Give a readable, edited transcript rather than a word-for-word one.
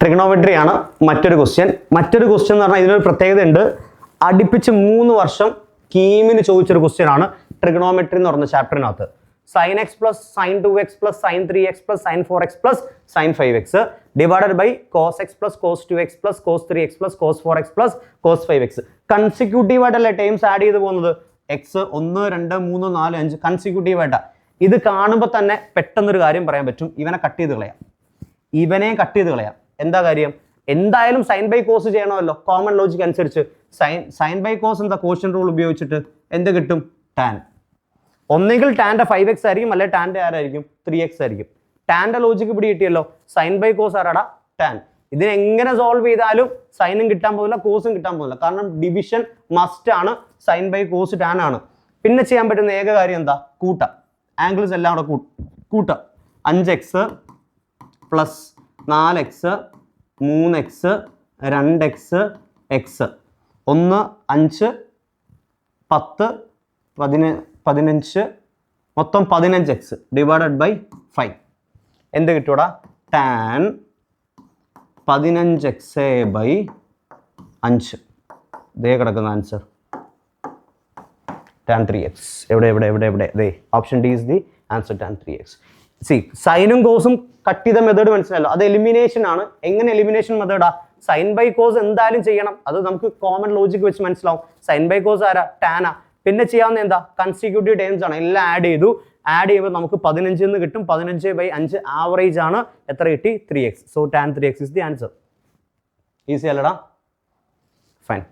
Trigonometry ആണ് മറ്റൊരു question എന്ന് പറഞ്ഞാൽ ഇതിനൊരു പ്രത്യേകത ഉണ്ട്. അടുപ്പിച്ച് 3 വർഷം കീമിന് ചോദിച്ചൊരു ക്വസ്റ്റ്യൻ ആണ് ട്രിഗണോമെട്രി എന്ന് പറഞ്ഞ ചാപ്റ്ററിനകത്ത്. sin x plus sin 2x plus sin 3x plus sin 4x plus sin 5x divided by cos x plus cos 2x plus cos 3x plus cos 4x plus cos 5x. Consecutive ആയിട്ടല്ലേ terms add ചെയ്ത് പോകുന്നത്. X 1 2 3 4 5 consecutive ആയിട്ടാ. ഇത് കാണുമ്പോൾ തന്നെ പെട്ടെന്നൊരു കാര്യം പറയാൻ പറ്റും, ഇവനെ കട്ട് ചെയ്ത് കളയാം. എന്താ കാര്യം? എന്തായാലും സൈൻ ബൈ കോസ് ചെയ്യണമല്ലോ. കോമൺ ലോജിക് അനുസരിച്ച് സൈൻ ബൈ കോസ് എന്താ കോഷ്യൻ റൂൾ ഉപയോഗിച്ചിട്ട് എന്ത് കിട്ടും? ടാൻ. ഒന്നെങ്കിൽ ടാൻ്റെ 5x ആയിരിക്കും, അല്ലെ ടാൻ്റെ ആരായിരിക്കും? 3x ആയിരിക്കും. ടാൻ്റെ ലോജിക്ക് പിടി കിട്ടിയല്ലോ. സൈൻ ബൈ കോസ് ആരാടാ? ടാൻ. ഇതിനെ എങ്ങനെ സോൾവ് ചെയ്താലും സൈനും കിട്ടാൻ പോകില്ല, കോസും കിട്ടാൻ പോകില്ല. കാരണം ഡിവിഷൻ മസ്റ്റ് ആണ്. സൈൻ ബൈ കോസ് ടാൻ ആണ്. പിന്നെ ചെയ്യാൻ പറ്റുന്ന ഏക കാര്യം എന്താ? കൂട്ടാം. ആംഗിൾസ് എല്ലാം കൂടെ കൂട്ടാം. 5x plus 4x 3x 2x x 1 5 10 15 മൊത്തം 15x ഡിവൈഡഡ് ബൈ 5 എന്ത് കിട്ടൂടാ? Tan 15x by 5. ഇതേ കിടക്കുന്ന ആൻസർ ടാൻ 3x. എവിടെ? Option D is the answer, tan 3x. C, സൈനും കോസും കട്ട് ചെയ്ത മെത്തേഡ് മനസ്സിലല്ലോ. അത് എലിമിനേഷൻ ആണ്. എങ്ങനെ എലിമിനേഷൻ മെത്തേഡാ? സൈൻ ബൈ കോസ് എന്തായാലും ചെയ്യണം. അത് നമുക്ക് കോമൺ ലോജിക്ക് വെച്ച് മനസ്സിലാവും. സൈൻ ബൈ കോസ് ആരാ? ടാനാ. പിന്നെ ചെയ്യാവുന്ന എന്താ? കൺസിക്യൂട്ടീവ് ടേംസ് ആണ്. എല്ലാം ആഡ് ചെയ്യുമ്പോൾ നമുക്ക് 15 എന്ന് കിട്ടും. 15/5 ആവറേജ് ആണ്. എത്ര കിട്ടി? 3x. So tan 3x is the answer. Easy അല്ലടാ? ഫൈൻ.